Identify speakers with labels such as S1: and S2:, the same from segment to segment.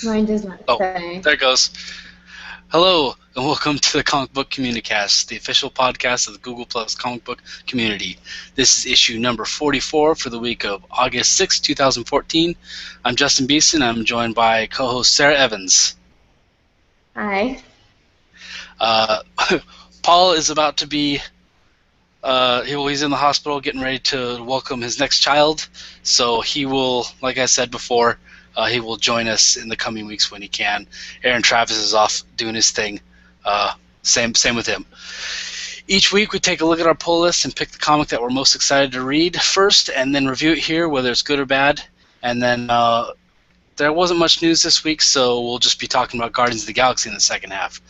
S1: Mine does not
S2: Oh,
S1: say.
S2: there it goes. Hello, and welcome to the Comic Book Communicast, the official podcast of the Google Plus comic book community. This is issue number 44 for the week of August 6, 2014. I'm Justin Beeson. I'm joined by co-host Sarah Evans.
S1: Hi.
S2: Paul is about to be, he's in the hospital getting ready to welcome his next child, so he will, like I said before, he will join us in the coming weeks when he can. Aaron Travis is off doing his thing. Same with him. Each week we take a look at our pull list and pick the comic that we're most excited to read first, and then review it here, whether it's good or bad. And then there wasn't much news this week, so we'll just be talking about Guardians of the Galaxy in the second half.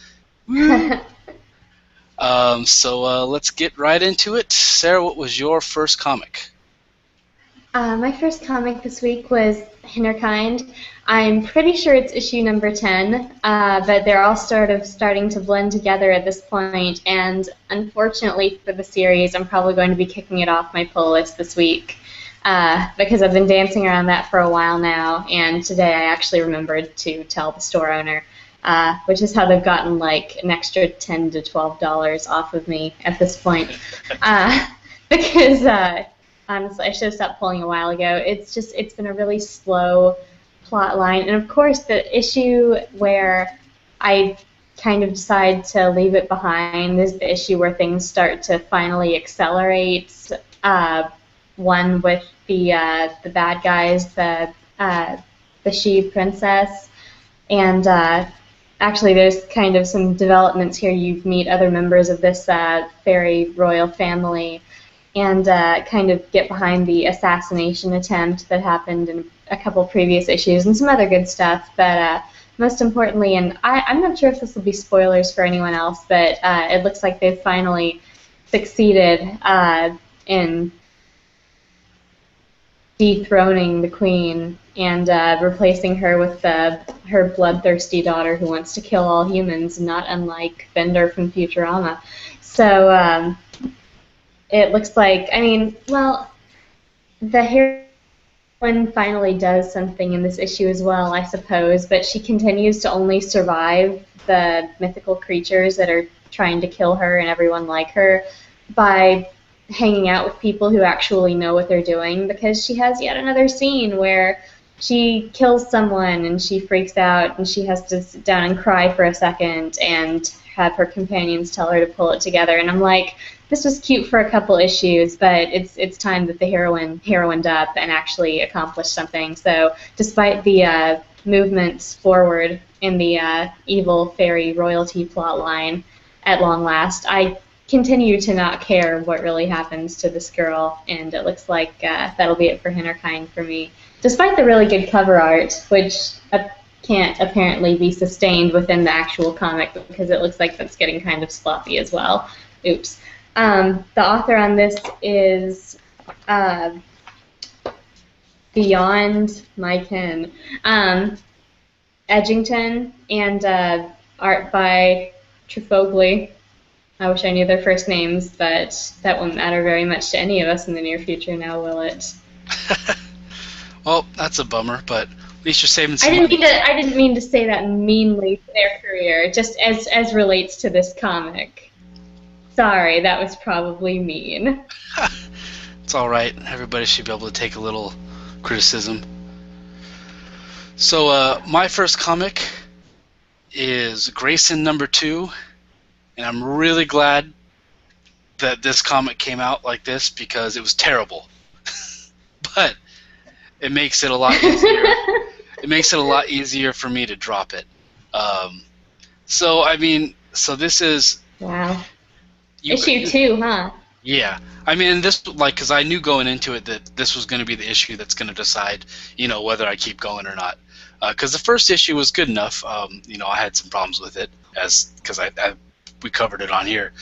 S2: So let's get right into it. Sarah, what was your first comic?
S1: My first comic this week was Hinterkind. I'm pretty sure it's issue number 10, but they're all sort of starting to blend together at this point, and unfortunately for the series, I'm probably going to be kicking it off my pull list this week, because I've been dancing around that for a while now, and today I actually remembered to tell the store owner, which is how they've gotten like an extra $10 to $12 off of me at this point, because honestly, I should have stopped pulling a while ago. It's been a really slow plot line. And of course, the issue where I kind of decide to leave it behind is the issue where things start to finally accelerate. One with the bad guys, the She Princess. And actually, there's kind of some developments here. You meet other members of this fairy royal family, and kind of get behind the assassination attempt that happened in a couple previous issues and some other good stuff. But most importantly, and I'm not sure if this will be spoilers for anyone else, but it looks like they've finally succeeded in dethroning the queen and replacing her with her bloodthirsty daughter who wants to kill all humans, not unlike Bender from Futurama. So it looks like, the heroine finally does something in this issue as well, I suppose, but she continues to only survive the mythical creatures that are trying to kill her and everyone like her by hanging out with people who actually know what they're doing, because she has yet another scene where she kills someone and she freaks out and she has to sit down and cry for a second and have her companions tell her to pull it together. And I'm like, this was cute for a couple issues, but it's time that the heroined up and actually accomplished something. So despite the movements forward in the evil fairy royalty plot line at long last, I continue to not care what really happens to this girl, and it looks like that'll be it for Hinterkind for me. Despite the really good cover art, which can't apparently be sustained within the actual comic because it looks like that's getting kind of sloppy as well. Oops. The author on this is beyond my ken. Edgington, and art by Trifogli. I wish I knew their first names, but that won't matter very much to any of us in the near future now, will it?
S2: Well, that's a bummer, but at least you're saving some money.
S1: I didn't mean to say that meanly to their career, just as relates to this comic. Sorry, that was probably mean.
S2: It's all right. Everybody should be able to take a little criticism. So my first comic is Grayson number 2, and I'm really glad that this comic came out like this because it was terrible. But it makes it a lot easier. It makes it a lot easier for me to drop it. So this is...
S1: Wow. Issue 2, huh?
S2: Yeah. Because I knew going into it that this was going to be the issue that's going to decide, whether I keep going or not. Because the first issue was good enough. I had some problems with it because we covered it on here.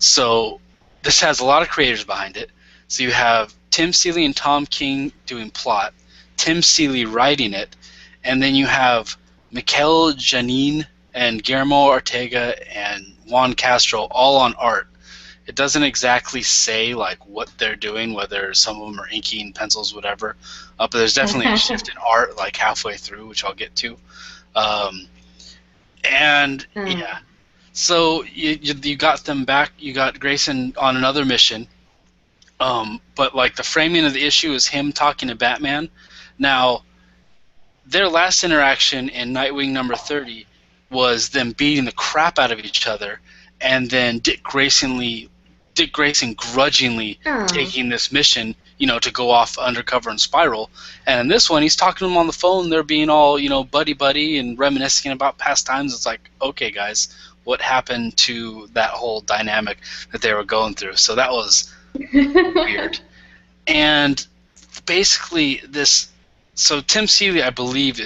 S2: So this has a lot of creators behind it. So you have Tim Seeley and Tom King doing plot, Tim Seeley writing it, and then you have Mikel Janin and Guillermo Ortega and Juan Castro all on art. It doesn't exactly say like what they're doing, whether some of them are inking, pencils, whatever. But there's definitely a shift in art like halfway through, which I'll get to. Um, and yeah, so you got them back. You got Grayson on another mission. But like the framing of the issue is him talking to Batman. Now, their last interaction in Nightwing number 30 was them beating the crap out of each other, and then Dick Grayson grudgingly taking this mission, to go off undercover and Spiral. And in this one, he's talking to them on the phone. They're being all, buddy-buddy and reminiscing about past times. It's like, okay, guys, what happened to that whole dynamic that they were going through? So that was weird. And basically so Tim Seeley, I believe,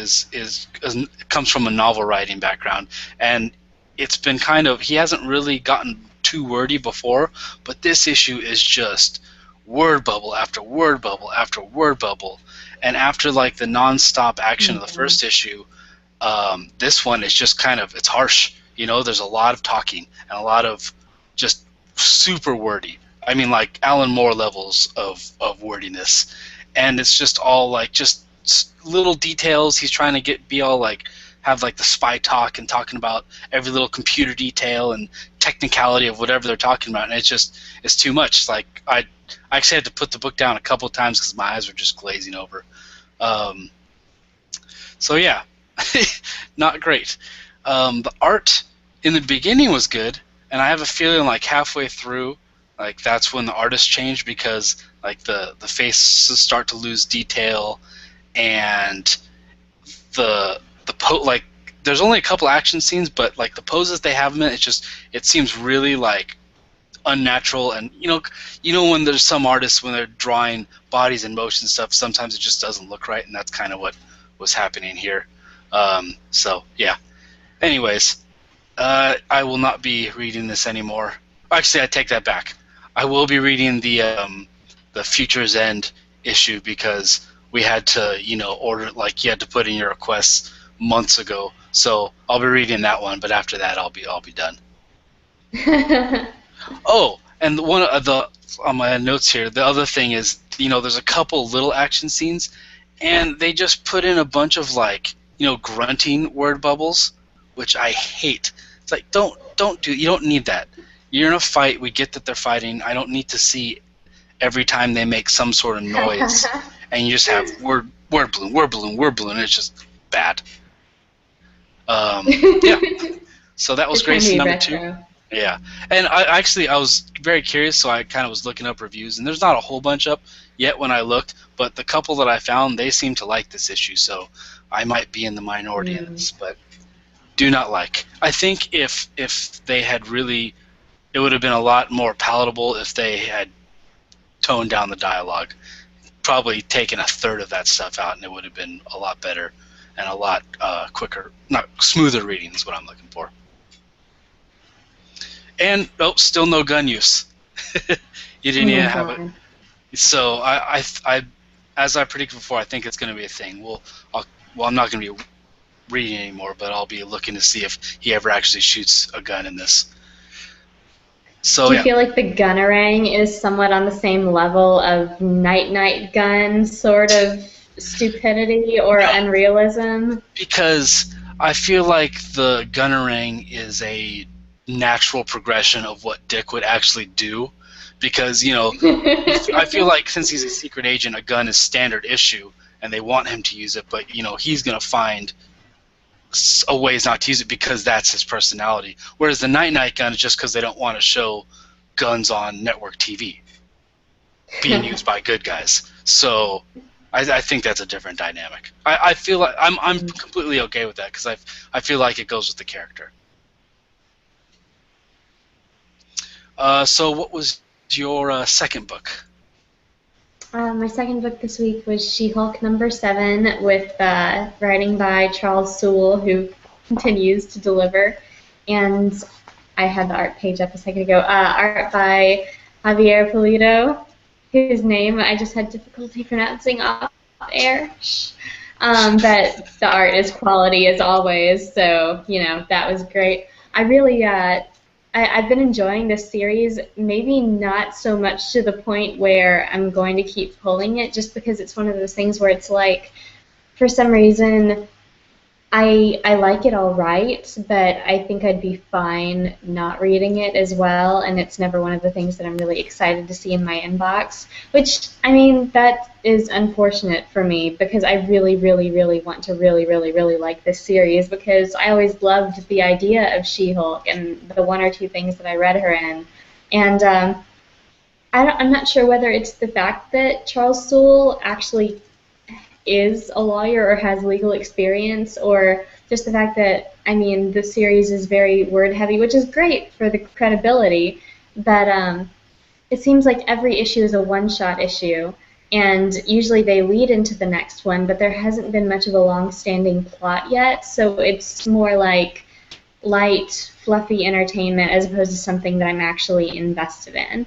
S2: comes from a novel writing background, and it's been he hasn't really gotten too wordy before, but this issue is just word bubble after word bubble after word bubble, and after like the non-stop action of the first issue, this one is just it's harsh. There's a lot of talking and a lot of just super wordy. I mean, like Alan Moore levels of wordiness, and it's just all like just little details. He's trying to be all like have like the spy talk and talking about every little computer detail and technicality of whatever they're talking about, and it's too much. It's like I actually had to put the book down a couple of times because my eyes were just glazing over. So yeah, not great. The art in the beginning was good, and I have a feeling like halfway through, like that's when the artist changed, because like the faces start to lose detail, and like there's only a couple action scenes, but like the poses they have in it seems really like unnatural. And when there's some artists, when they're drawing bodies in motion stuff, sometimes it just doesn't look right, and that's kind of what was happening here. So yeah. Anyways, I will not be reading this anymore. Actually, I take that back. I will be reading the Future's End issue, because we had to, order, like you had to put in your requests months ago. So I'll be reading that one, but after that, I'll be done. Oh, and one of on my notes here, the other thing is, there's a couple little action scenes, and they just put in a bunch of like, grunting word bubbles, which I hate. It's like, you don't need that. You're in a fight. We get that they're fighting. I don't need to see every time they make some sort of noise, and you just have word balloon. It's just bad. Yeah. So that was Grayson number 2. Yeah, and I was very curious, so I kind of was looking up reviews, and there's not a whole bunch up yet when I looked, but the couple that I found, they seem to like this issue, so I might be in the minority in this, but do not like. I think if they had really, it would have been a lot more palatable if they had toned down the dialogue, probably taken a third of that stuff out, and it would have been a lot better and a lot quicker, not smoother reading is what I'm looking for. And still no gun use. You didn't even have it. So I as I predicted before, I think it's going to be a thing. I'm not going to be reading anymore, but I'll be looking to see if he ever actually shoots a gun in this. So
S1: do you feel like the gunnerang is somewhat on the same level of night gun sort of stupidity or unrealism?
S2: Because I feel like the gunnerang is a natural progression of what Dick would actually do, because I feel like since he's a secret agent, a gun is standard issue and they want him to use it, but he's going to find a ways not to use it because that's his personality, whereas the night gun is just because they don't want to show guns on network TV being used by good guys. So I think that's a different dynamic. I feel like I'm completely okay with that, because I feel like it goes with the character. So what was your second book?
S1: My second book this week was She-Hulk number 7, with writing by Charles Soule, who continues to deliver. And I had the art page up a second ago. Art by Javier Pulido, whose name I just had difficulty pronouncing off air. But the art is quality as always, so, that was great. I really... I've been enjoying this series, maybe not so much to the point where I'm going to keep pulling it, just because it's one of those things where it's like, for some reason, I like it all right, but I think I'd be fine not reading it as well, and it's never one of the things that I'm really excited to see in my inbox, which, I mean, that is unfortunate for me because I really, really, really want to really, really, really like this series because I always loved the idea of She-Hulk and the one or two things that I read her in. And I'm not sure whether it's the fact that Charles Soule actually is a lawyer or has legal experience, or just the fact that, I mean, the series is very word heavy, which is great for the credibility, but it seems like every issue is a one-shot issue, and usually they lead into the next one, but there hasn't been much of a long-standing plot yet, so it's more like light, fluffy entertainment as opposed to something that I'm actually invested in.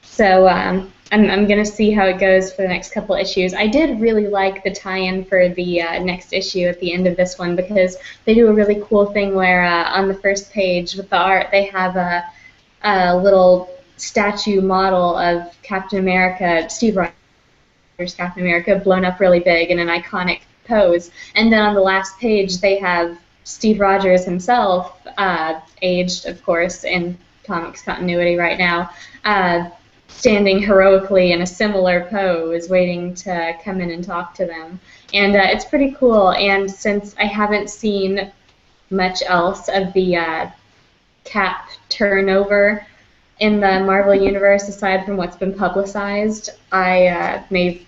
S1: So I'm going to see how it goes for the next couple issues. I did really like the tie-in for the next issue at the end of this one because they do a really cool thing where on the first page with the art they have a little statue model of Captain America, Steve Rogers' Captain America, blown up really big in an iconic pose. And then on the last page they have Steve Rogers himself, aged, of course, in comics continuity right now, standing heroically in a similar pose, waiting to come in and talk to them. And it's pretty cool. And since I haven't seen much else of the Cap turnover in the Marvel Universe, aside from what's been publicized, I may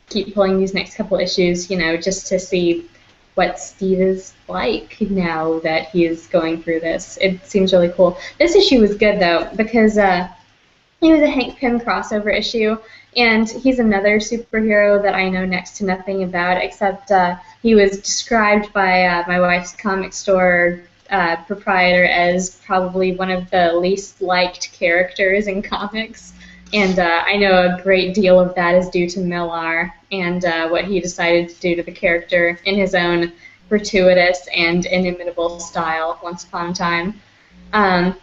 S1: keep pulling these next couple issues, you know, just to see what Steve is like now that he is going through this. It seems really cool. This issue was good, though, because he was a Hank Pym crossover issue, and he's another superhero that I know next to nothing about, except he was described by my wife's comic store proprietor as probably one of the least liked characters in comics. And I know a great deal of that is due to Millar and what he decided to do to the character in his own gratuitous and inimitable style once upon a time.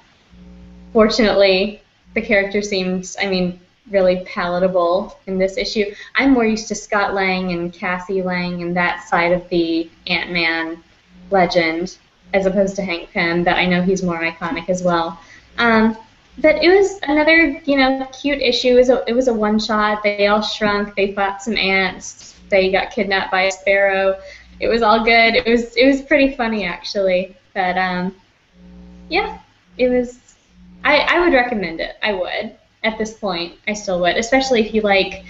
S1: Fortunately, the character seems, I mean, really palatable in this issue. I'm more used to Scott Lang and Cassie Lang and that side of the Ant-Man legend as opposed to Hank Pym, but I know he's more iconic as well. But it was another, you know, cute issue. It was a one-shot. They all shrunk. They fought some ants. They got kidnapped by a sparrow. It was all good. It was pretty funny, actually. But, yeah, it was... I would recommend it. I would. At this point, I still would. Especially if you like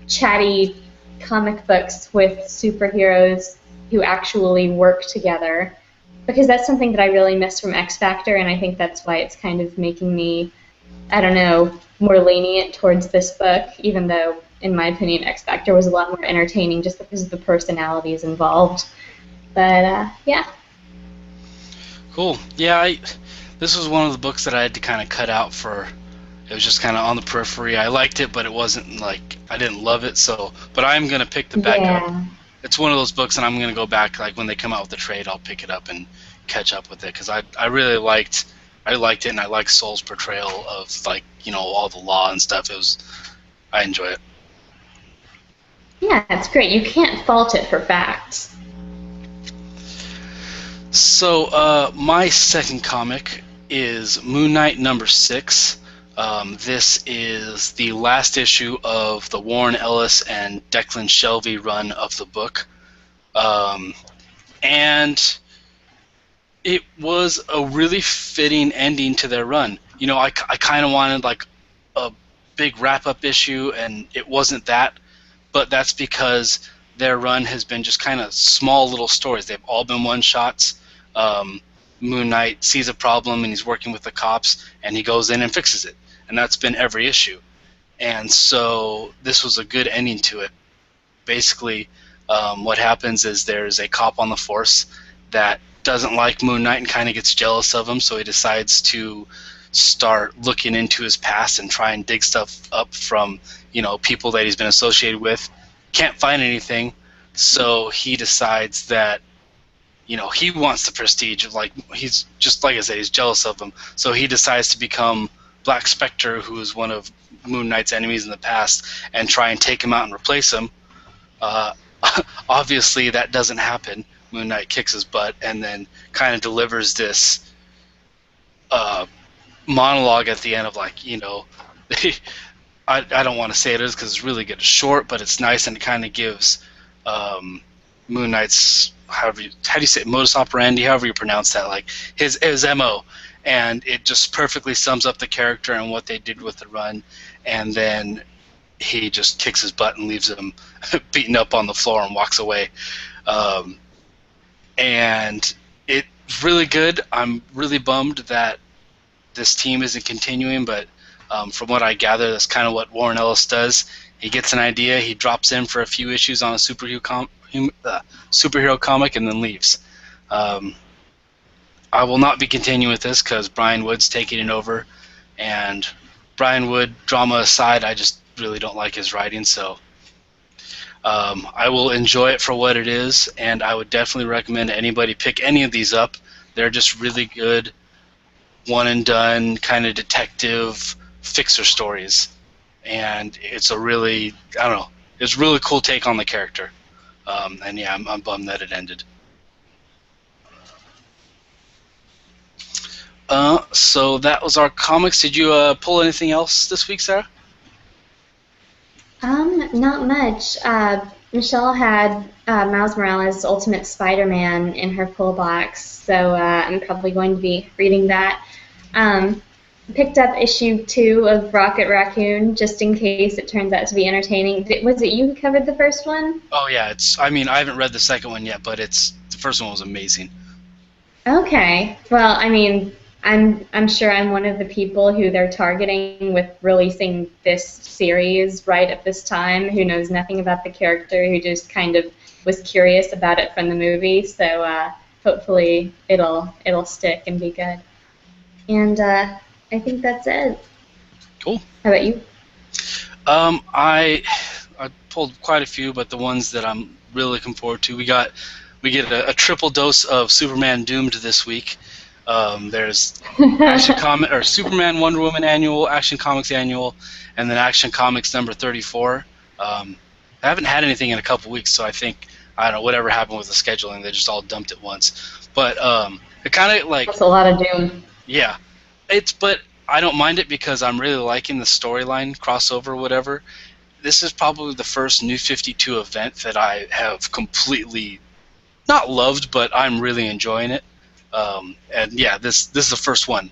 S1: chatty comic books with superheroes who actually work together. Because that's something that I really miss from X Factor, and I think that's why it's kind of making me, I don't know, more lenient towards this book, even though, in my opinion, X Factor was a lot more entertaining just because of the personalities involved. But, yeah.
S2: Cool. Yeah, this was one of the books that I had to kind of cut out for. It was just kind of on the periphery. I liked it, but it wasn't like I didn't love it. So, but I'm gonna pick the back up. It's one of those books, and I'm gonna go back. Like when they come out with the trade, I'll pick it up and catch up with it because I really liked it, and I liked Soule's portrayal of like all the law and stuff. I enjoy it.
S1: Yeah, it's great. You can't fault it for facts.
S2: So my second comic is Moon Knight #6. This is the last issue of the Warren Ellis and Declan Shelvey run of the book. And it was a really fitting ending to their run. I kind of wanted like a big wrap-up issue, and it wasn't that, but that's because their run has been just kind of small little stories. They've all been one-shots. Moon Knight sees a problem and he's working with the cops, and he goes in and fixes it. And that's been every issue. And so this was a good ending to it. Basically, what happens is there's a cop on the force that doesn't like Moon Knight and kind of gets jealous of him, so he decides to start looking into his past and try and dig stuff up from people that he's been associated with. Can't find anything, so he decides that he wants the prestige of, like, he's just, like I said, he's jealous of him. So he decides to become Black Spectre, who is one of Moon Knight's enemies in the past, and try and take him out and replace him. Obviously, that doesn't happen. Moon Knight kicks his butt and then kind of delivers this monologue at the end of like, I don't want to say it is because it's really good. It's short, but it's nice and it kind of gives Moon Knight's how do you say it, modus operandi, however you pronounce that, like his MO, and it just perfectly sums up the character and what they did with the run, and then he just kicks his butt and leaves him beaten up on the floor and walks away. And it's really good. I'm really bummed that this team isn't continuing, but from what I gather, that's kind of what Warren Ellis does. He gets an idea, he drops in for a few issues on a superhero comic, and then leaves. I will not be continuing with this because Brian Wood's taking it over, and Brian Wood, drama aside, I just really don't like his writing, so I will enjoy it for what it is, and I would definitely recommend anybody pick any of these up. They're just really good, one-and-done kind of detective fixer stories, and it's a really, I don't know, it's a really cool take on the character. And yeah, I'm bummed that it ended. So that was our comics. Did you pull anything else this week, Sarah?
S1: Not much. Michelle had Miles Morales' Ultimate Spider-Man in her pull box, so I'm probably going to be reading that. Picked up issue 2 of Rocket Raccoon just in case it turns out to be entertaining. Was it you who covered the first one?
S2: Oh yeah, I haven't read the second one yet, but the first one was amazing.
S1: Okay. Well, I mean, I'm sure I'm one of the people who they're targeting with releasing this series right at this time, who knows nothing about the character, who just kind of was curious about it from the movie. So hopefully it'll stick and be good. And I think that's it.
S2: Cool.
S1: How about you?
S2: I pulled quite a few, but the ones that I'm really looking forward to, we get a triple dose of Superman Doomed this week. There's Action Comic or Superman Wonder Woman Annual, Action Comics Annual, and then Action Comics number 34. I haven't had anything in a couple weeks, so I think, I don't know, whatever happened with the scheduling, they just all dumped it once. But it kind of like,
S1: that's a lot of Doom.
S2: Yeah, but I don't mind it because I'm really liking the storyline crossover, whatever. This is probably the first New 52 event that I have completely not loved, but I'm really enjoying it. And yeah, this is the first one,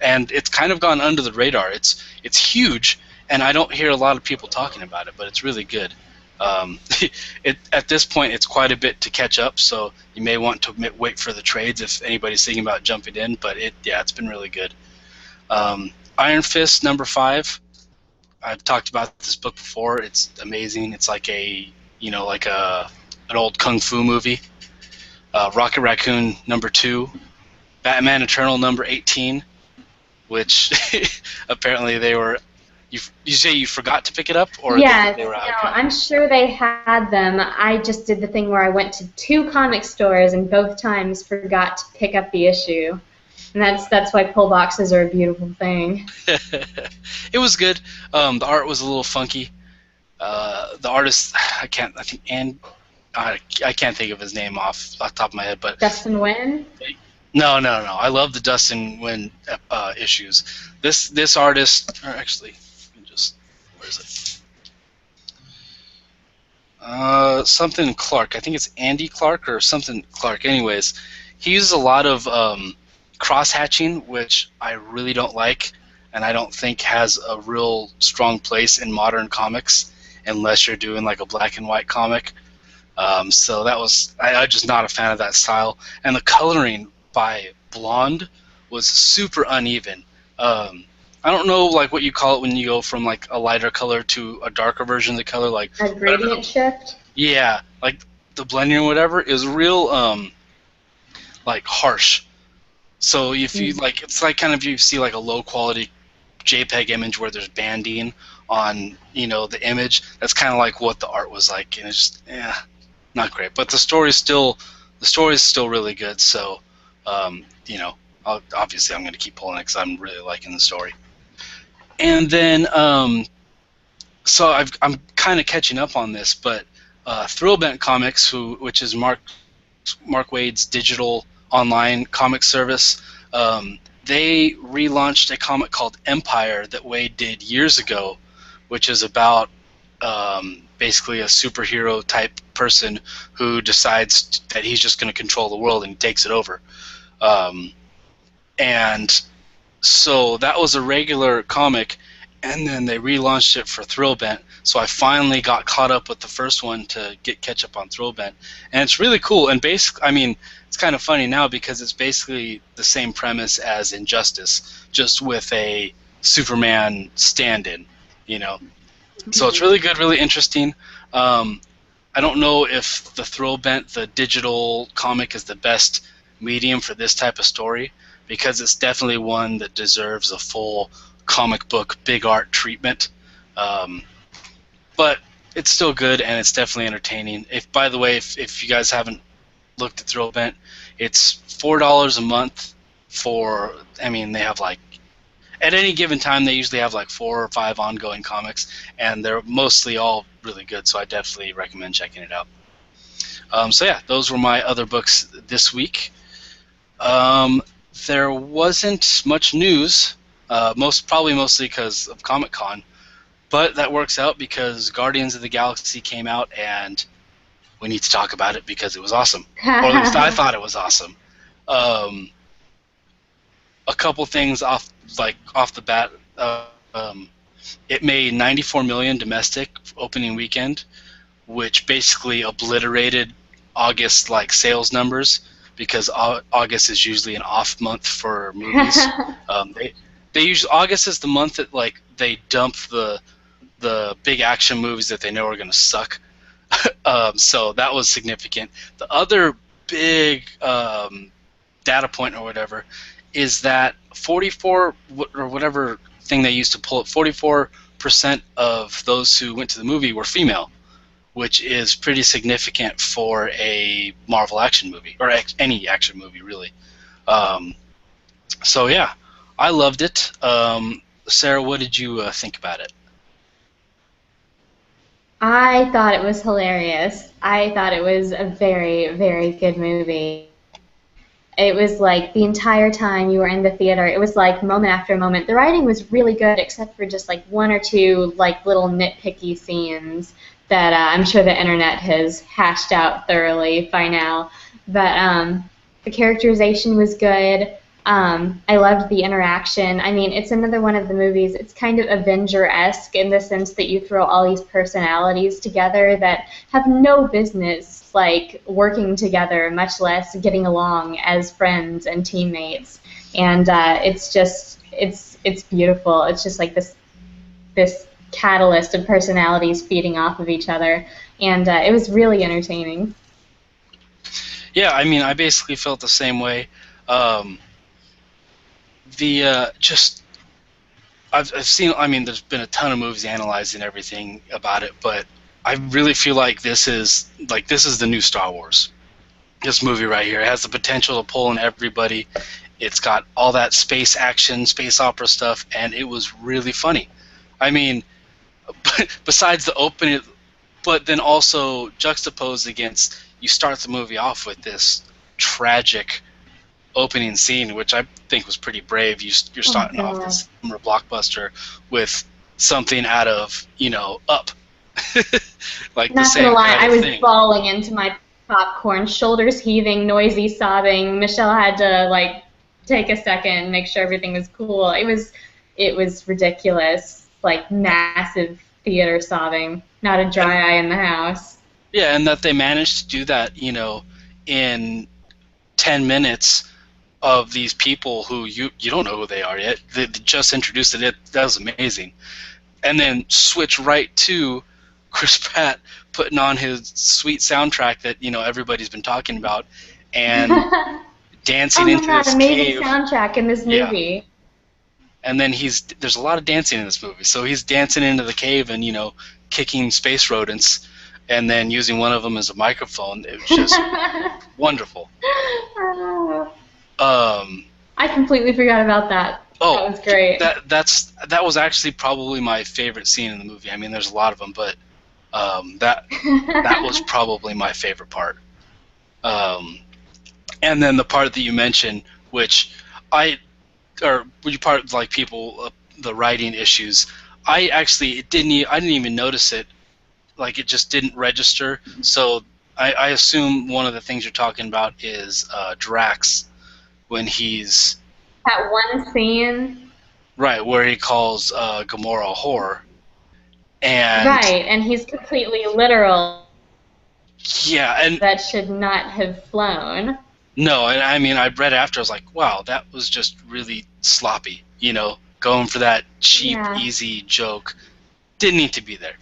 S2: and it's kind of gone under the radar. It's huge, and I don't hear a lot of people talking about it, but it's really good. At this point, it's quite a bit to catch up, so you may want to wait for the trades if anybody's thinking about jumping in. But it's been really good. Iron Fist number 5. I've talked about this book before. It's amazing. It's like an old kung fu movie. Rocket Raccoon number 2. Batman Eternal number 18, which apparently they were. You say you forgot to pick it up, or
S1: yeah,
S2: they were out?
S1: No, I'm sure they had them. I just did the thing where I went to 2 comic stores and both times forgot to pick up the issue, and that's why pull boxes are a beautiful thing.
S2: It was good. The art was a little funky. The artist, I can't think of his name off the top of my head, but
S1: Dustin Nguyen?
S2: No. I love the Dustin Nguyen issues. This artist, or actually, where is it? Something Clark. I think it's Andy Clark or something Clark. Anyways, he uses a lot of cross-hatching, which I really don't like, and I don't think has a real strong place in modern comics unless you're doing like a black and white comic. So I'm just not a fan of that style. And the coloring by Blonde was super uneven. I don't know like what you call it when you go from like a lighter color to a darker version of the color, like
S1: a gradient shift.
S2: Yeah, like the blending or whatever is real like harsh. So if you like, it's like kind of you see like a low quality JPEG image where there's banding on the image. That's kind of like what the art was like, and it's just not great. But the story is still really good. So obviously I'm going to keep pulling it because I'm really liking the story. And then so I'm kind of catching up on this, but Thrillbent Comics, which is Mark Mark Waid's digital online comic service. They relaunched a comic called Empire that Wade did years ago, which is about basically a superhero type person who decides that he's just going to control the world and he takes it over. And so that was a regular comic, and then they relaunched it for Thrillbent. So I finally got caught up with the first one to catch up on Thrillbent, and it's really cool. And basically, I mean, it's kind of funny now because it's basically the same premise as Injustice, just with a Superman stand-in, you know. So it's really good, really interesting. I don't know if the Thrillbent, the digital comic, is the best medium for this type of story, because it's definitely one that deserves a full comic book big art treatment. But it's still good, and it's definitely entertaining. By the way, if you guys haven't looked at Thrillbent, it's $4 a month for, I mean, they have like, at any given time, they usually have like 4 or 5 ongoing comics, and they're mostly all really good, so I definitely recommend checking it out. So yeah, those were my other books this week. There wasn't much news, mostly because of Comic-Con, but that works out because Guardians of the Galaxy came out, and we need to talk about it because it was awesome. Or at least I thought it was awesome. A couple things off the bat. It made $94 million domestic opening weekend, which basically obliterated August sales numbers, because August is usually an off month for movies. They usually, August is the month that they dump the big action movies that they know are going to suck. So that was significant. The other big data point or whatever is that 44 or whatever thing they used to pull up, 44% of those who went to the movie were female, which is pretty significant for a Marvel action movie, or any action movie really. So yeah, I loved it. Sarah, what did you think about it?
S1: I thought it was hilarious. I thought it was a very, very good movie. It was like the entire time you were in the theater, it was like moment after moment. The writing was really good, except for just like 1 or 2 little nitpicky scenes that I'm sure the internet has hashed out thoroughly by now. But the characterization was good. I loved the interaction. I mean, it's another one of the movies, it's kind of Avenger-esque in the sense that you throw all these personalities together that have no business working together, much less getting along as friends and teammates. And it's beautiful. It's just like this catalyst of personalities feeding off of each other, and it was really entertaining.
S2: Yeah, I mean, I basically felt the same way. I've seen, I mean, there's been a ton of movies analyzing everything about it, but I really feel like this is the new Star Wars. This movie right here, it has the potential to pull in everybody. It's got all that space action, space opera stuff, and it was really funny. I mean, besides the opening, but then also juxtaposed against, you start the movie off with this tragic opening scene, which I think was pretty brave. You're starting off this summer blockbuster with something out of, Up.
S1: Not gonna lie, I was falling into my popcorn, shoulders heaving, noisy sobbing. Michelle had to take a second and make sure everything was cool. It was ridiculous, massive theater sobbing, not a dry eye in the house.
S2: Yeah, and that they managed to do that, in 10 minutes of these people who you don't know who they are yet. They just introduced it. That was amazing. And then switch right to Chris Pratt putting on his sweet soundtrack that everybody's been talking about, and dancing into this
S1: amazing soundtrack in this movie.
S2: Yeah. And then there's a lot of dancing in this movie, so he's dancing into the cave and kicking space rodents, and then using one of them as a microphone. It was just wonderful.
S1: I completely forgot about that.
S2: Oh,
S1: that was great.
S2: That was actually probably my favorite scene in the movie. I mean, there's a lot of them, but that was probably my favorite part. And then the part that you mentioned, which or when you part like people, the writing issues, I didn't even notice it. Like it just didn't register. So I assume one of the things you're talking about is Drax when he's
S1: That one scene.
S2: right where he calls Gamora a whore, and
S1: Right, and he's completely literal.
S2: yeah, and
S1: That should not have flown.
S2: no, and I mean I read after I was like, wow, that was just really sloppy. Going for that cheap,
S1: Yeah.
S2: easy joke didn't need to be there.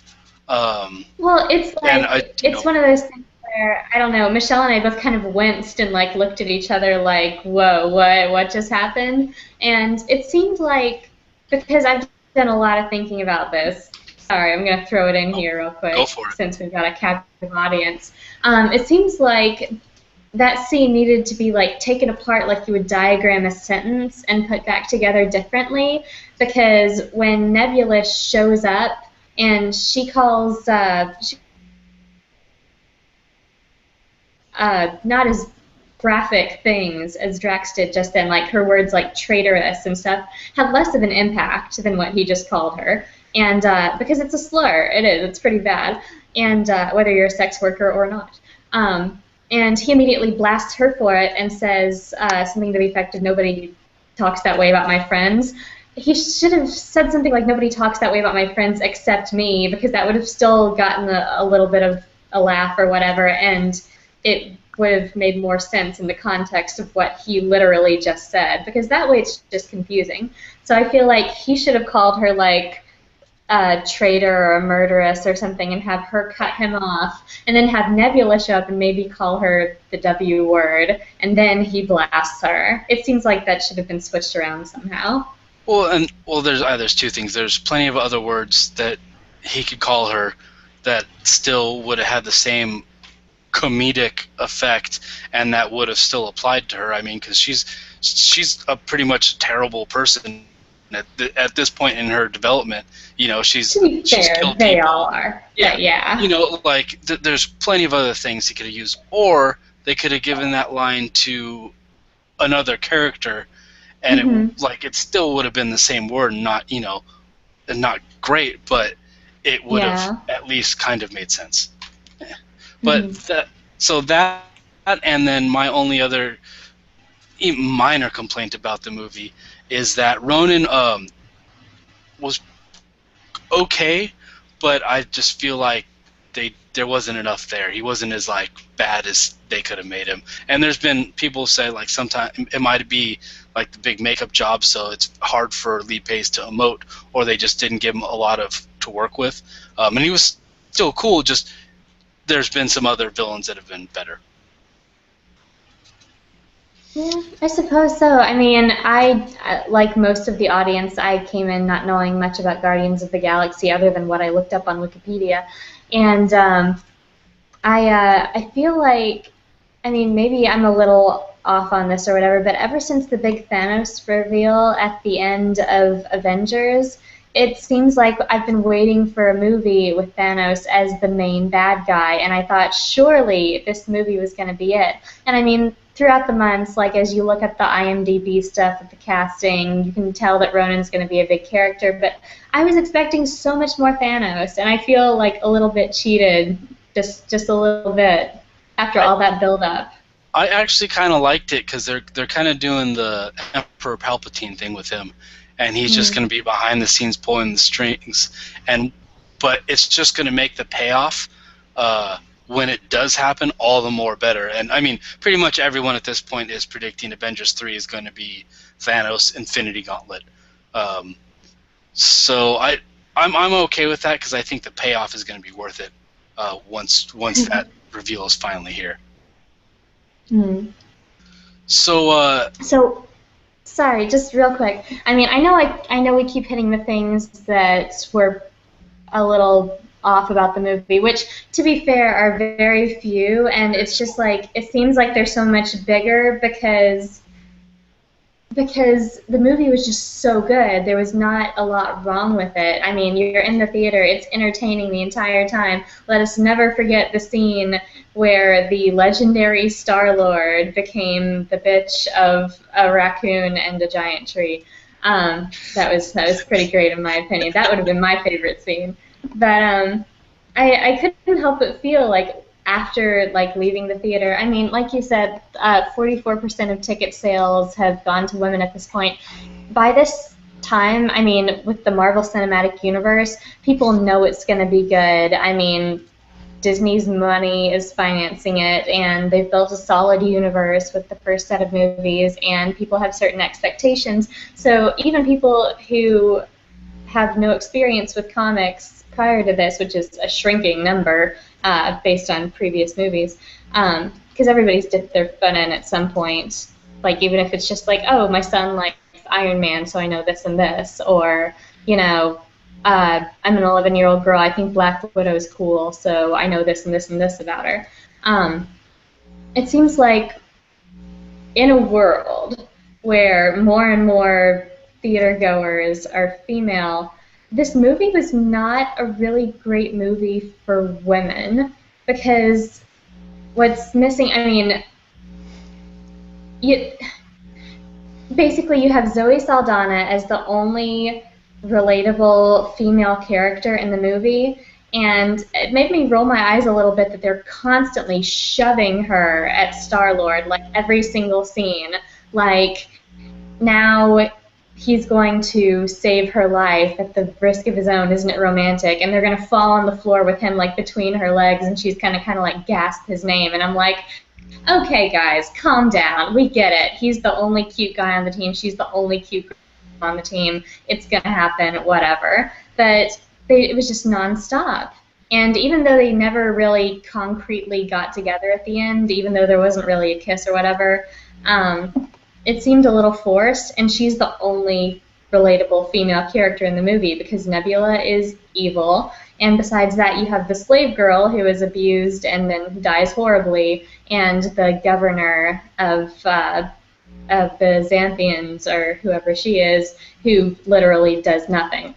S1: Well, it's
S2: And
S1: like it's one of those things where I don't know. Michelle and I both kind of winced and like looked at each other like, "Whoa, what just happened?" And it seemed like because I've done a lot of thinking about this. Sorry, I'm gonna throw it in here real quick
S2: go for it.
S1: since we've got a captive audience. It seems like that scene needed to be like taken apart like you would diagram a sentence and put back together differently, because when Nebula shows up and she calls not as graphic things as Drax did just then, like her words like traitorous and stuff, have less of an impact than what he just called her. And because it's a slur, it's pretty bad, and whether you're a sex worker or not. And he immediately blasts her for it and says something to the effect of, "Nobody talks that way about my friends." He should have said something like, "Nobody talks that way about my friends except me," because that would have still gotten a little bit of a laugh or whatever, and it would have made more sense in the context of what he literally just said, because that way it's just confusing. So I feel like he should have called her like a traitor or a murderess or something and have her cut him off, and then have Nebula show up and maybe call her the W word, and then he blasts her. It seems like that should have been switched around somehow.
S2: Well, there's two things. There's plenty of other words that he could call her that still would have had the same comedic effect, and that would have still applied to her. I mean, because she's a pretty much terrible person at this point in her development. She's
S1: To be fair,
S2: killed
S1: they
S2: people.
S1: all are.
S2: Yeah,
S1: But yeah.
S2: Like there's plenty of other things he could have used, or they could have given that line to another character, and it still would have been the same word, not not great, but it would have at least kind of made sense. But that, and then my only other minor complaint about the movie is that Ronan was okay, but I just feel like there wasn't enough there. He wasn't as like bad as they could have made him. And there's been people say like sometimes it might be like the big makeup job, so it's hard for Lee Pace to emote, or they just didn't give him a lot to work with. And he was still cool. Just there's been some other villains that have been better.
S1: Yeah, I suppose so. I mean, like most of the audience, I came in not knowing much about Guardians of the Galaxy other than what I looked up on Wikipedia, and I feel like, I mean, maybe I'm a little off on this or whatever, but ever since the big Thanos reveal at the end of Avengers, it seems like I've been waiting for a movie with Thanos as the main bad guy, and I thought surely this movie was going to be it. And I mean, throughout the months, like as you look at the IMDb stuff of the casting, you can tell that Ronan's going to be a big character, but I was expecting so much more Thanos, and I feel like a little bit cheated, just a little bit, after all that build-up.
S2: I actually kind of liked it because they're kind of doing the Emperor Palpatine thing with him, and he's just going to be behind the scenes pulling the strings, but it's just going to make the payoff when it does happen all the more better. And I mean, pretty much everyone at this point is predicting Avengers 3 is going to be Thanos Infinity Gauntlet. So I'm okay with that because I think the payoff is going to be worth it once that reveal is finally here. So
S1: sorry, just real quick. I mean, I know we keep hitting the things that were a little off about the movie, which, to be fair, are very few, and it's just like, it seems like they're so much bigger because because the movie was just so good. There was not a lot wrong with it. I mean, you're in the theater, it's entertaining the entire time. Let us never forget the scene where the legendary Star-Lord became the bitch of a raccoon and a giant tree. That was pretty great in my opinion. That would have been my favorite scene. But I couldn't help but feel like after like leaving the theater, I mean, like you said, 44% of ticket sales have gone to women at this point. By this time, I mean, with the Marvel Cinematic Universe, people know it's going to be good. I mean, Disney's money is financing it, and they've built a solid universe with the first set of movies, and people have certain expectations. So even people who have no experience with comics prior to this, which is a shrinking number based on previous movies, because everybody's dipped their foot in at some point. Like, even if it's just like, oh, my son likes Iron Man, so I know this and this, or, you know, I'm an 11-year-old girl, I think Black Widow's cool, so I know this and this and this about her. It seems like in a world where more and more theater goers are female, this movie was not a really great movie for women, because what's missing, I mean, basically you have Zoe Saldana as the only relatable female character in the movie, and it made me roll my eyes a little bit that they're constantly shoving her at Star-Lord, like every single scene. Like, now he's going to save her life at the risk of his own, isn't it romantic? And they're going to fall on the floor with him like between her legs, and she's kind of like gasp his name, and I'm like, okay, guys, calm down. We get it. He's the only cute guy on the team. She's the only cute girl on the team. It's going to happen, whatever. But it was just nonstop. And even though they never really concretely got together at the end, even though there wasn't really a kiss or whatever, it seemed a little forced, and she's the only relatable female character in the movie because Nebula is evil, and besides that you have the slave girl who is abused and then dies horribly, and the governor of the Xanthians, or whoever she is, who literally does nothing.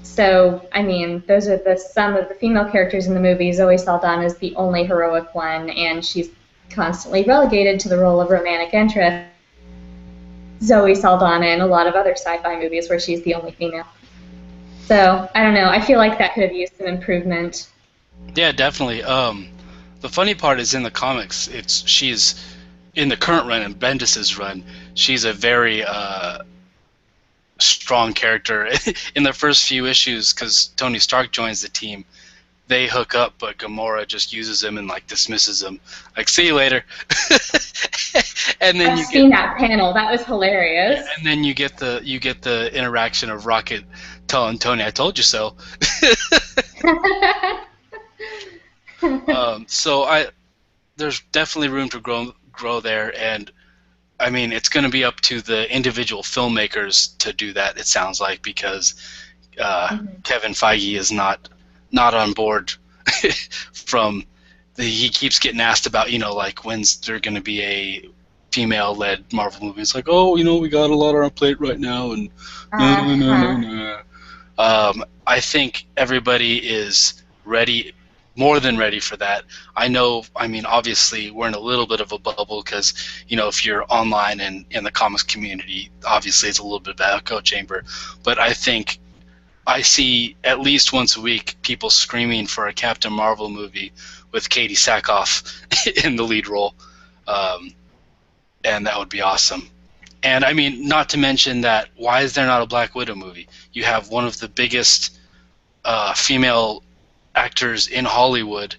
S1: So, I mean, those are some of the female characters in the movie. Zoe Saldana is the only heroic one, and she's constantly relegated to the role of romantic interest. Zoe Saldana in a lot of other sci-fi movies where she's the only female. So, I don't know. I feel like that could have used some improvement.
S2: Yeah, definitely. The funny part is in the comics, she's in the current run and Bendis's run, she's a very strong character. In the first few issues, because Tony Stark joins the team, they hook up, but Gamora just uses him and like dismisses him, like, see you later. And then
S1: I've seen that panel. That was hilarious.
S2: And then you get the interaction of Rocket telling Tony, "I told you so." So there's definitely room to grow there, and I mean, it's going to be up to the individual filmmakers to do that. It sounds like, because Kevin Feige is not on board. He keeps getting asked about, like, when's there going to be a female-led Marvel movie. It's like, oh, we got a lot on our plate right now, and no. I think everybody is ready, more than ready for that. I mean, obviously, we're in a little bit of a bubble because, if you're online and in the comics community, obviously it's a little bit of an echo chamber. But I think I see at least once a week people screaming for a Captain Marvel movie with Katie Sackhoff in the lead role. And that would be awesome. And I mean, not to mention that, why is there not a Black Widow movie? You have one of the biggest female actors in Hollywood,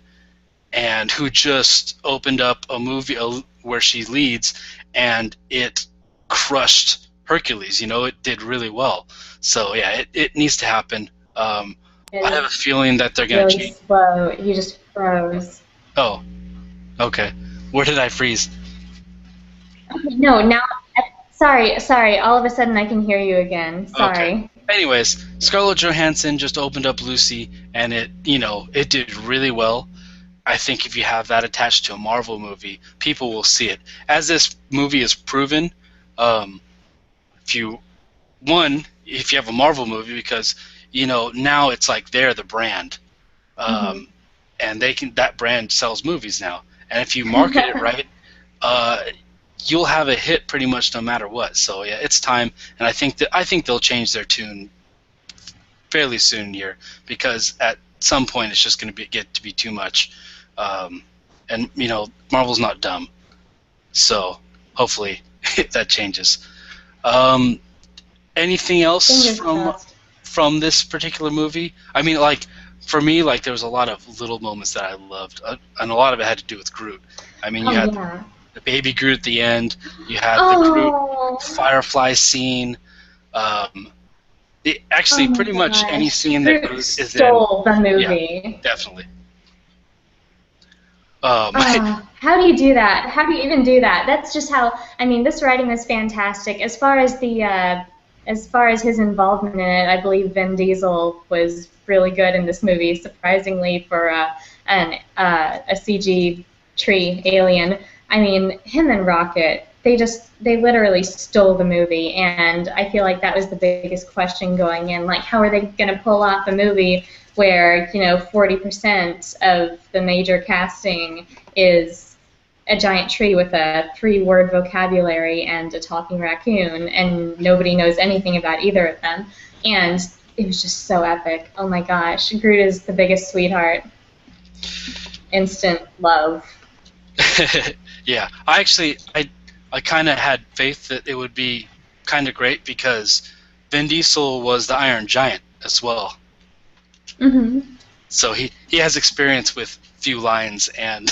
S2: and who just opened up a movie where she leads, and it crushed Hercules. It did really well. So yeah, it needs to happen. I have a feeling that they're going to change.
S1: Slow. You just froze.
S2: Oh, okay. Where did I freeze?
S1: No, now, sorry, all of a sudden I can hear you again. Sorry.
S2: Okay. Anyways, Scarlett Johansson just opened up Lucy, and it did really well. I think if you have that attached to a Marvel movie, people will see it. As this movie is proven, if you have a Marvel movie, because now it's like they're the brand, and that brand sells movies now, and if you market it right, you'll have a hit pretty much no matter what. So yeah, it's time, and I think they'll change their tune fairly soon here, because at some point it's just going to get to be too much, and Marvel's not dumb, so hopefully that changes. Anything else
S1: Fingers crossed.
S2: from this particular movie? I mean, like, for me, like, there was a lot of little moments that I loved, and a lot of it had to do with Groot. I mean, you
S1: Oh
S2: had
S1: yeah.
S2: the baby Groot at the end, you had the Groot
S1: Oh.
S2: Firefly scene. Actually,
S1: Oh my
S2: pretty much any
S1: gosh.
S2: scene that
S1: Groot
S2: Groot is in,
S1: stole the
S2: yeah,
S1: movie.
S2: definitely.
S1: How do you do that? How do you even do that? That's just how. I mean, this writing was fantastic. As far as his involvement in it, I believe Vin Diesel was really good in this movie, surprisingly for a CG tree alien. I mean, him and Rocket, they literally stole the movie, and I feel like that was the biggest question going in. Like, how are they going to pull off a movie where 40% of the major casting is a giant tree with a 3-word vocabulary and a talking raccoon, and nobody knows anything about either of them. And it was just so epic. Oh my gosh, Groot is the biggest sweetheart. Instant love.
S2: Yeah, I kind of had faith that it would be kind of great, because Vin Diesel was the Iron Giant as well. So he has experience with few lines and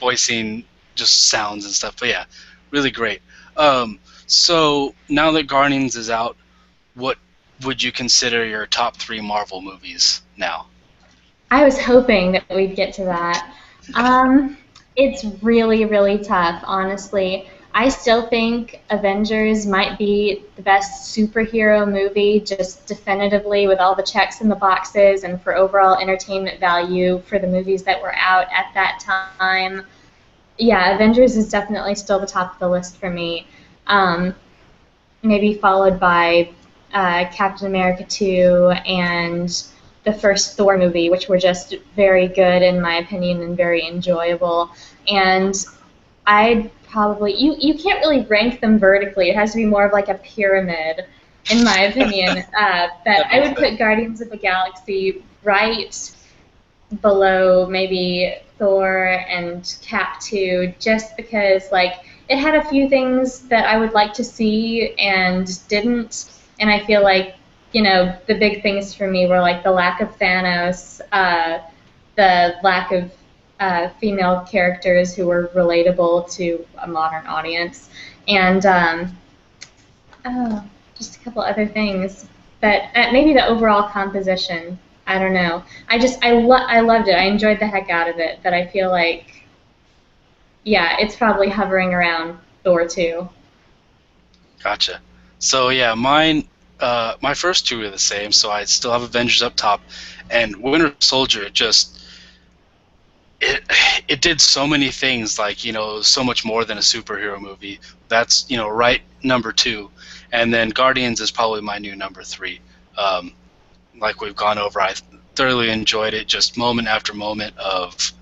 S2: voicing just sounds and stuff. But yeah, really great. So now that Guardians is out, what would you consider your top 3 Marvel movies now?
S1: I was hoping that we'd get to that. It's really, really tough, honestly. I still think Avengers might be the best superhero movie, just definitively, with all the checks in the boxes and for overall entertainment value for the movies that were out at that time. Yeah, Avengers is definitely still the top of the list for me. Maybe followed by Captain America 2 and the first Thor movie, which were just very good in my opinion and very enjoyable. And I'd probably you can't really rank them vertically. It has to be more of like a pyramid, in my opinion. But I would put Guardians of the Galaxy right below maybe Thor and Cap 2, just because like it had a few things that I would like to see and didn't, and I feel like the big things for me were like the lack of Thanos, the lack of female characters who were relatable to a modern audience, and just a couple other things. But maybe the overall composition. I don't know. I loved it. I enjoyed the heck out of it. But I feel like, yeah, it's probably hovering around Thor 2.
S2: Gotcha. So yeah, my first 2 are the same. So I still have Avengers up top, and Winter Soldier it did so many things, like so much more than a superhero movie. That's right, number 2, and then Guardians is probably my new number 3. Like we've gone over, I thoroughly enjoyed it. Just moment after moment of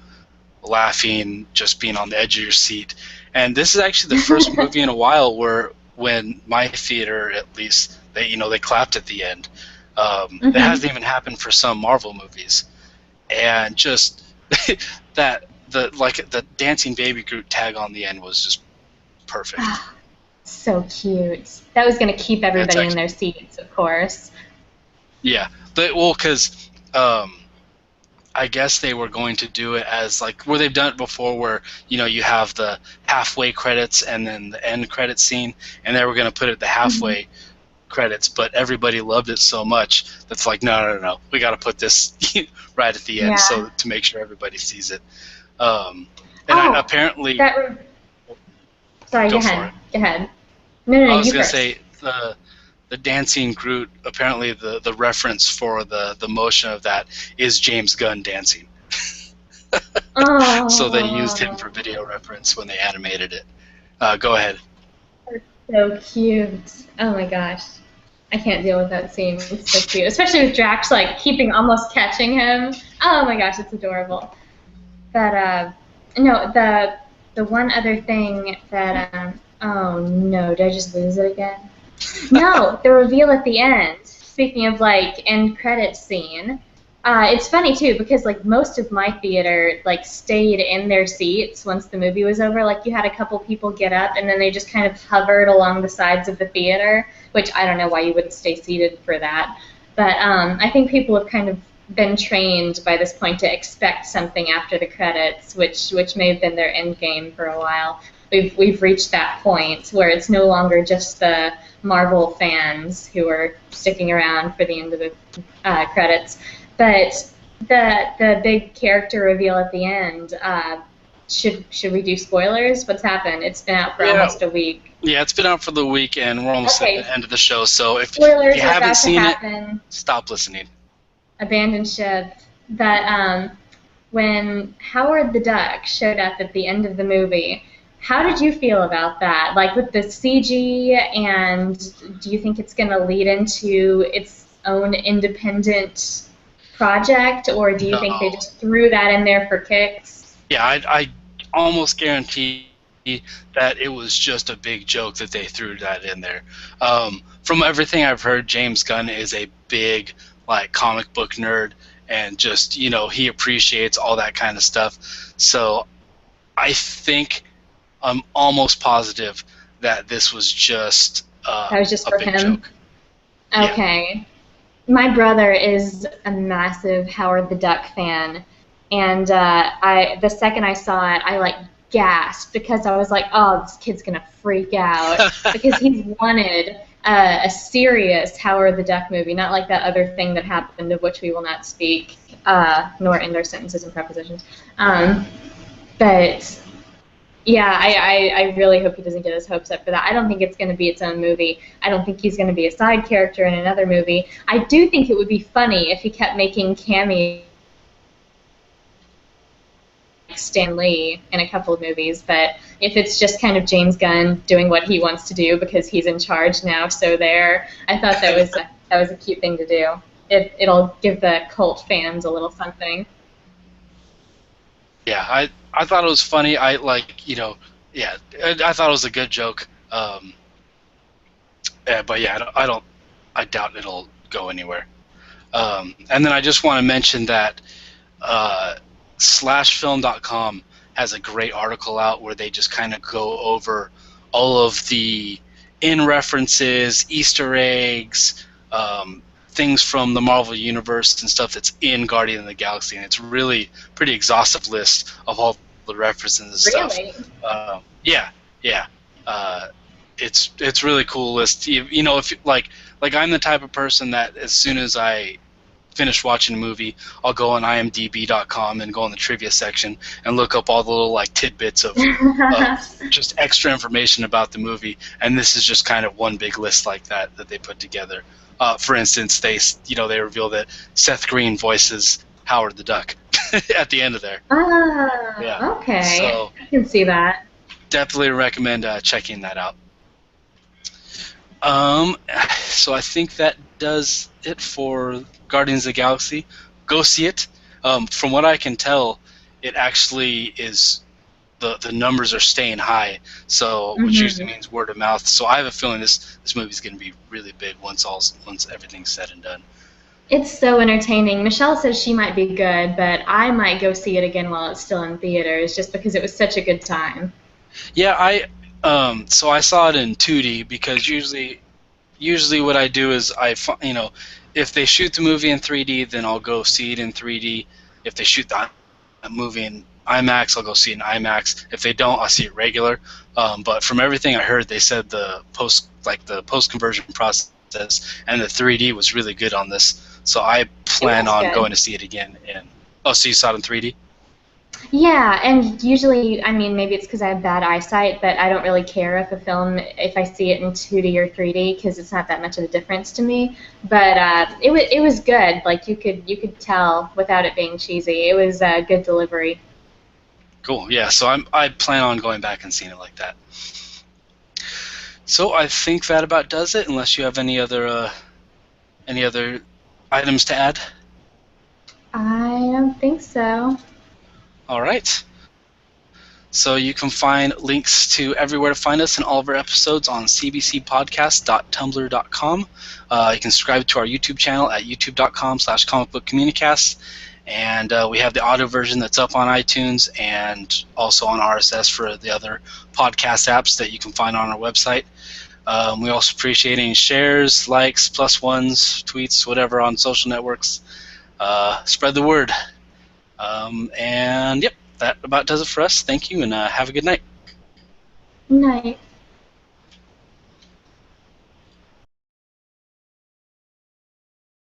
S2: laughing, just being on the edge of your seat. And this is actually the first movie in a while where, when my theater at least, they clapped at the end. That hasn't even happened for some Marvel movies, and just the dancing baby Groot tag on the end was just perfect.
S1: So cute. That was going to keep everybody in their seats, of course.
S2: Yeah, because I guess they were going to do it as like where they've done it before, where you have the halfway credits and then the end credit scene, and they were going to put it the halfway credits, but everybody loved it so much that's like, no, we got to put this right at the end, so to make sure everybody sees it. Apparently,
S1: sorry, go ahead. No,
S2: I was
S1: you
S2: gonna
S1: first.
S2: say the dancing Groot. Apparently, the reference for the motion of that is James Gunn dancing. So they used him for video reference when they animated it. Go ahead.
S1: so cute. Oh my gosh. I can't deal with that scene. It's so cute. Especially with Drax like keeping almost catching him. Oh my gosh, it's adorable. But no, the one other thing that oh no, did I just lose it again? No, the reveal at the end. Speaking of like end credit scene, it's funny too because like most of my theater like stayed in their seats once the movie was over. Like you had a couple people get up and then they just kind of hovered along the sides of the theater, which I don't know why you wouldn't stay seated for that. But I think people have kind of been trained by this point to expect something after the credits, which may have been their end game for a while. We've reached that point where it's no longer just the Marvel fans who are sticking around for the end of the credits, but the big character reveal at the end. Should we do spoilers? What's happened? It's been out for almost a week.
S2: Yeah, it's been out for the week, and we're almost at the end of the show. So if
S1: spoilers
S2: you haven't seen it,
S1: stop
S2: listening.
S1: Abandoned ship. That when Howard the Duck showed up at the end of the movie. How did you feel about that? Like with the CG, and do you think it's going to lead into its own independent project, or do you think they just threw that in there for kicks?
S2: Yeah, I almost guarantee that it was just a big joke that they threw that in there. From everything I've heard, James Gunn is a big like comic book nerd, and just he appreciates all that kind of stuff. So I think I'm almost positive that this was just
S1: that was just
S2: a
S1: for
S2: big
S1: him.
S2: joke.
S1: Okay. Yeah. My brother is a massive Howard the Duck fan, and the second I saw it, I like gasped because I was like, oh, this kid's gonna freak out because he's wanted a serious Howard the Duck movie, not like that other thing that happened of which we will not speak, nor end our sentences and prepositions. But yeah, I really hope he doesn't get his hopes up for that. I don't think it's going to be its own movie. I don't think he's going to be a side character in another movie. I do think it would be funny if he kept making cameos like Stan Lee in a couple of movies, but if it's just kind of James Gunn doing what he wants to do because he's in charge now, so there. I thought that was a cute thing to do. It'll give the cult fans a little something.
S2: Yeah, I thought it was funny. I thought it was a good joke. But yeah, I doubt it'll go anywhere. And then I just want to mention that /film.com has a great article out where they just kind of go over all of the in references, Easter eggs, things from the Marvel Universe and stuff that's in Guardian of the Galaxy, and it's really pretty exhaustive list of all the references and stuff.
S1: Really?
S2: It's really cool list. If like I'm the type of person that as soon as I finish watching a movie, I'll go on IMDb.com and go on the trivia section and look up all the little like tidbits of just extra information about the movie, and this is just kind of one big list like that they put together. For instance, they reveal that Seth Green voices Howard the Duck at the end of there.
S1: Okay.
S2: So
S1: I can see that.
S2: Definitely recommend checking that out. So I think that does it for Guardians of the Galaxy. Go see it. From what I can tell, it actually is the numbers are staying high, so which usually means word of mouth. So I have a feeling this movie is going to be really big once everything's said and done.
S1: It's so entertaining. Michelle says she might be good, but I might go see it again while it's still in theaters, just because it was such a good time.
S2: Yeah, so I saw it in 2D because usually what I do is if they shoot the movie in 3D, then I'll go see it in 3D. If they shoot the movie in IMAX, I'll go see it in IMAX. If they don't, I'll see it regular. But from everything I heard, they said the post conversion process and the 3D was really good on this. So I plan on going to see it again. So you saw it in 3D?
S1: Yeah, and usually, I mean, maybe it's because I have bad eyesight, but I don't really care if I see it in 2D or 3D because it's not that much of a difference to me. But it was good. Like you could tell without it being cheesy. It was a good delivery.
S2: Cool. Yeah. So I plan on going back and seeing it like that. So I think that about does it. Unless you have any other items to add.
S1: I don't think so.
S2: All right. So you can find links to everywhere to find us and all of our episodes on cbcpodcast.tumblr.com. You can subscribe to our YouTube channel at youtube.com/comicbookcommunicast. And we have the audio version that's up on iTunes and also on RSS for the other podcast apps that you can find on our website. We also appreciate any shares, likes, plus ones, tweets, whatever on social networks. Spread the word. And yep, that about does it for us. Thank you, and have a good night.
S1: Night.